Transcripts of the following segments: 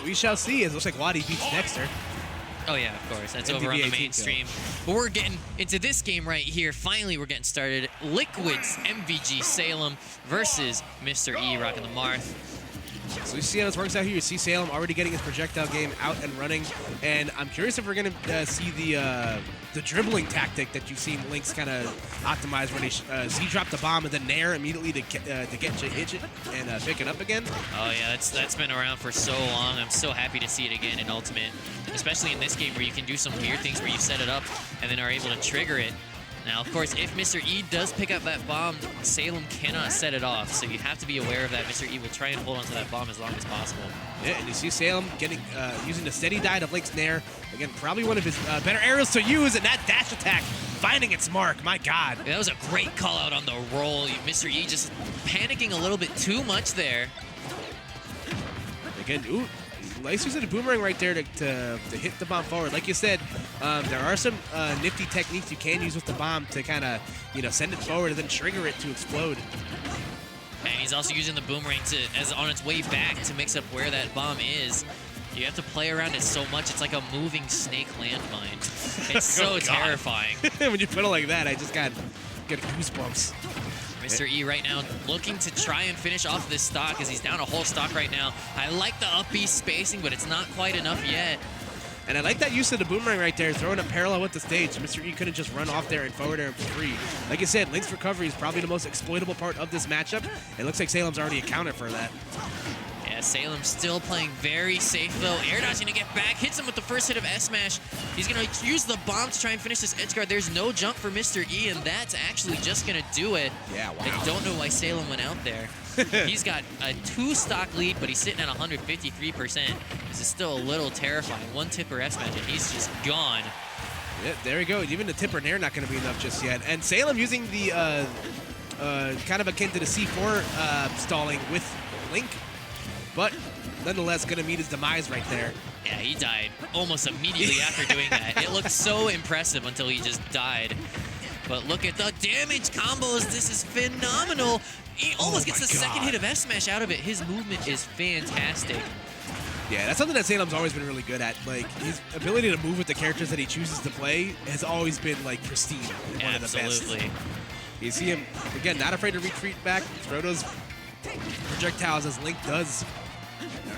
We shall see. It looks like Wadi beats Dexter. Oh yeah, of course. That's MVG over on the 18 mainstream. But we're getting into this game right here. Finally, we're getting started. Liquid's MVG Salem versus Mr. E rocking the Marth. So you see how this works out here. You see Salem already getting his projectile game out and running, and I'm curious if we're going to see the dribbling tactic that you've seen Lynx kind of optimize, where he dropped the bomb and then nair immediately to get you hit it and pick it up again. Oh yeah, that's been around for so long. I'm so happy to see it again in Ultimate, especially in this game where you can do some weird things where you set it up and then are able to trigger it. Now, of course, if Mr. E does pick up that bomb, Salem cannot set it off, so you have to be aware of that. Mr. E will try and hold onto that bomb as long as possible. Yeah, and you see Salem getting using the steady dive of Lynx Nair. Again, probably one of his better aerials to use, and that dash attack finding its mark. My God. Yeah, that was a great call out on the roll. Mr. E just panicking a little bit too much there. Again, ooh. Nice using a boomerang right there to hit the bomb forward. Like you said, there are some nifty techniques you can use with the bomb to kind of, send it forward and then trigger it to explode. And he's also using the boomerang as on its way back to mix up where that bomb is. You have to play around it so much. It's like a moving snake landmine. It's so terrifying. When you put it like that, I just get goosebumps. Mr. E right now looking to try and finish off this stock as he's down a whole stock right now. I like the up B spacing, but it's not quite enough yet. And I like that use of the boomerang right there, throwing it parallel with the stage. Mr. E couldn't just run off there and forward air for free. Like I said, Link's recovery is probably the most exploitable part of this matchup. It looks like Salem's already accounted for that. Yeah, Salem still playing very safe though. Air dodge gonna get back, hits him with the first hit of S-Smash. He's gonna use the bomb to try and finish this edge guard. There's no jump for Mr. E, and that's actually just gonna do it. Yeah, wow. I don't know why Salem went out there. He's got a 2-stock lead, but he's sitting at 153%. This is still a little terrifying. One tipper S-Smash, and he's just gone. Yeah, there we go. Even the tipper nair not gonna be enough just yet. And Salem using the kind of akin to the C4 stalling with Link. But nonetheless, going to meet his demise right there. Yeah, he died almost immediately after doing that. It looked so impressive until he just died. But look at the damage combos. This is phenomenal. He almost gets the second hit of S-Smash out of it. His movement is fantastic. Yeah, that's something that Salem's always been really good at. Like, his ability to move with the characters that he chooses to play has always been, like, pristine. One of the best. Absolutely. You see him, again, not afraid to retreat back, throw those projectiles as Link does.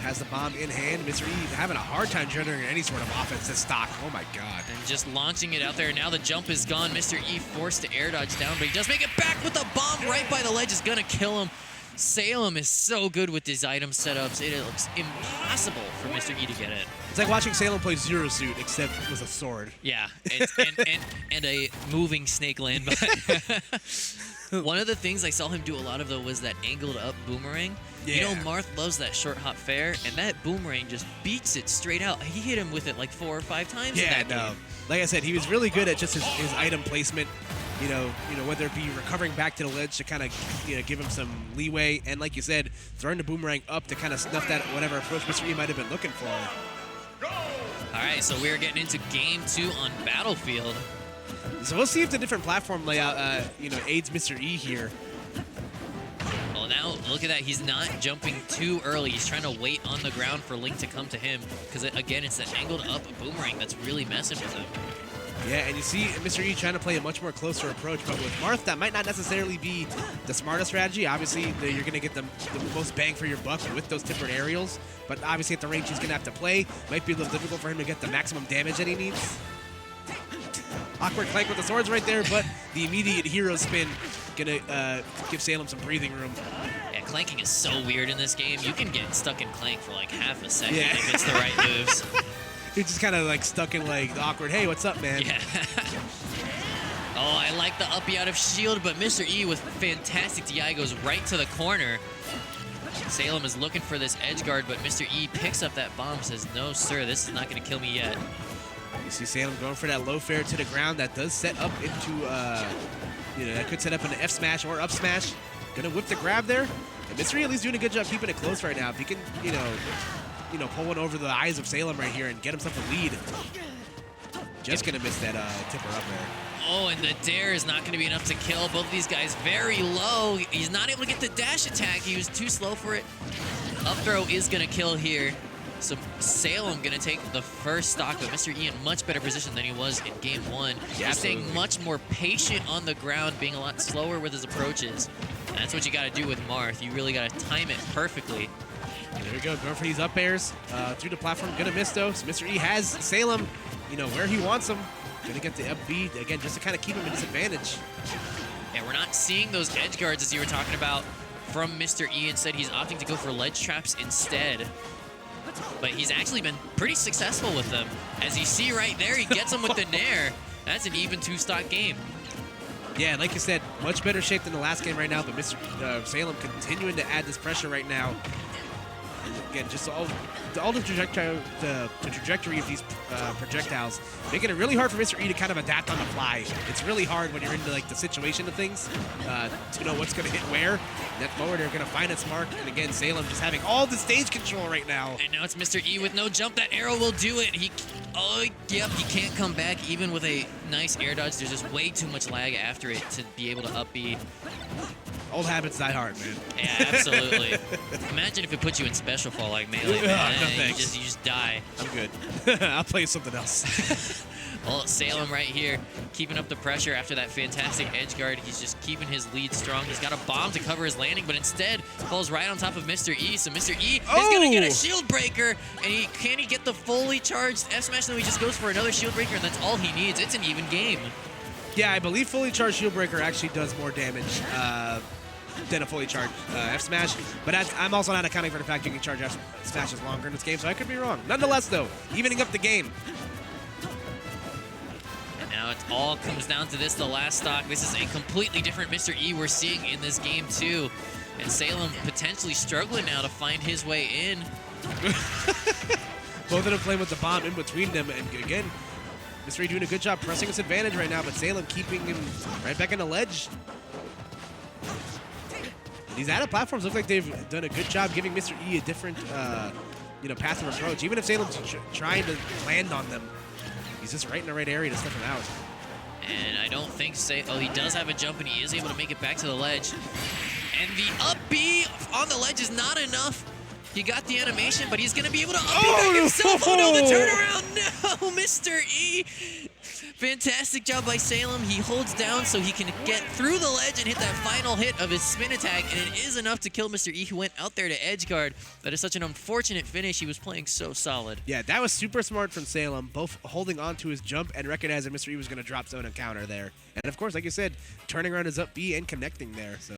Has the bomb in hand. Mr. E having a hard time generating any sort of offense this stock. Oh my God. And just launching it out there. Now the jump is gone. Mr. E forced to air dodge down, but he does make it back with the bomb right by the ledge. Is going to kill him. Salem is so good with his item setups. It looks impossible for Mr. E to get it. It's like watching Salem play Zero Suit, except with a sword. Yeah, and a moving snake landmine. One of the things I saw him do a lot of, though, was that angled up boomerang. Yeah. You know, Marth loves that short hop fair, and that boomerang just beats it straight out. He hit him with it like 4 or 5 times in that game. Like I said, he was really good at just his item placement. You know, whether it be recovering back to the ledge to kind of, give him some leeway, and like you said, throwing the boomerang up to kind of snuff that whatever approach Mr. E might have been looking for. All right, so we're getting into Game 2 on Battlefield. So we'll see if the different platform layout, aids Mr. E here. Well, now look at that. He's not jumping too early. He's trying to wait on the ground for Link to come to him because, again, it's that angled up boomerang that's really messing with him. Yeah, and you see Mr. E trying to play a much more closer approach, but with Marth, that might not necessarily be the smartest strategy. Obviously, you're going to get the most bang for your buck with those tipper aerials, but obviously at the range he's going to have to play. Might be a little difficult for him to get the maximum damage that he needs. Awkward clank with the swords right there, but the immediate hero spin going to give Salem some breathing room. Yeah, clanking is so weird in this game. You can get stuck in clank for like half a second if it's the right moves. He's just kind of like stuck in like the awkward, hey, what's up, man? Yeah. Oh, I like the uppy out of shield, but Mr. E with fantastic DI goes right to the corner. Salem is looking for this edge guard, but Mr. E picks up that bomb, says, no, sir, this is not going to kill me yet. You see Salem going for that low fair to the ground. That does set up into, that could set up an F smash or up smash. Gonna whip the grab there. And Mr. E at least doing a good job keeping it close right now. If he can, pull one over the eyes of Salem right here and get himself a lead. Just gonna miss that tipper up there. Oh, and the dare is not gonna be enough to kill. Both of these guys very low. He's not able to get the dash attack. He was too slow for it. Up throw is gonna kill here. So Salem going to take the first stock, but Mr. E in much better position than he was in game 1. Yeah, He's staying much more patient on the ground, being a lot slower with his approaches. And that's what you got to do with Marth. You really got to time it perfectly. There we go, going for these up airs through the platform. Gonna miss though. So Mr. E has Salem, where he wants him. Gonna get the up B again, just to kind of keep him in disadvantage. Yeah, we're not seeing those edge guards as you were talking about from Mr. E. Instead, he's opting to go for ledge traps instead. But he's actually been pretty successful with them. As you see right there, he gets them with the nair. That's an even 2-stock game. Yeah, like you said, much better shape than the last game right now, but Mr. Salem continuing to add this pressure right now. Again, just all the trajectory of these projectiles, making it really hard for Mr. E to kind of adapt on the fly. It's really hard when you're into the situation of things to know what's going to hit where. Net forward, they're going to find its mark. And again, Salem just having all the stage control right now. And now it's Mr. E with no jump. That arrow will do it. He can't come back even with a nice air dodge. There's just way too much lag after it to be able to up B. Old habits die hard, man. Yeah, absolutely. Imagine if it put you in special fall like Melee. Man. No, you thanks. just die. I'm good. I'll play something else. Well, Salem right here, keeping up the pressure after that fantastic edge guard. He's just keeping his lead strong. He's got a bomb to cover his landing, but instead falls right on top of Mr. E. So Mr. E is going to get a shield breaker, and can he get the fully charged F smash? No, he just goes for another shield breaker, and that's all he needs. It's an even game. Yeah, I believe fully charged shield breaker actually does more damage than a fully charged F smash, but I'm also not accounting for the fact you can charge F smashes longer in this game, so I could be wrong. Nonetheless, though, evening up the game. Now it all comes down to this, the last stock. This is a completely different Mr. E we're seeing in this game too. And Salem potentially struggling now to find his way in. Both of them playing with the bomb in between them, and again, Mr. E doing a good job pressing his advantage right now, but Salem keeping him right back on the ledge. These added platforms look like they've done a good job giving Mr. E a different path of approach. Even if Salem's trying to land on them, he's just right in the right area to step him out. And I don't think he does have a jump, and he is able to make it back to the ledge. And the up B on the ledge is not enough. He got the animation, but he's going to be able to up B back himself. Oh no, the turnaround. No, Mr. E. Fantastic job by Salem. He holds down so he can get through the ledge and hit that final hit of his spin attack, and it is enough to kill Mr. E, who went out there to edge guard. That is such an unfortunate finish. He was playing so solid. Yeah, that was super smart from Salem, both holding on to his jump and recognizing Mr. E was going to drop zone and counter there. And of course, like you said, turning around his up B and connecting there. So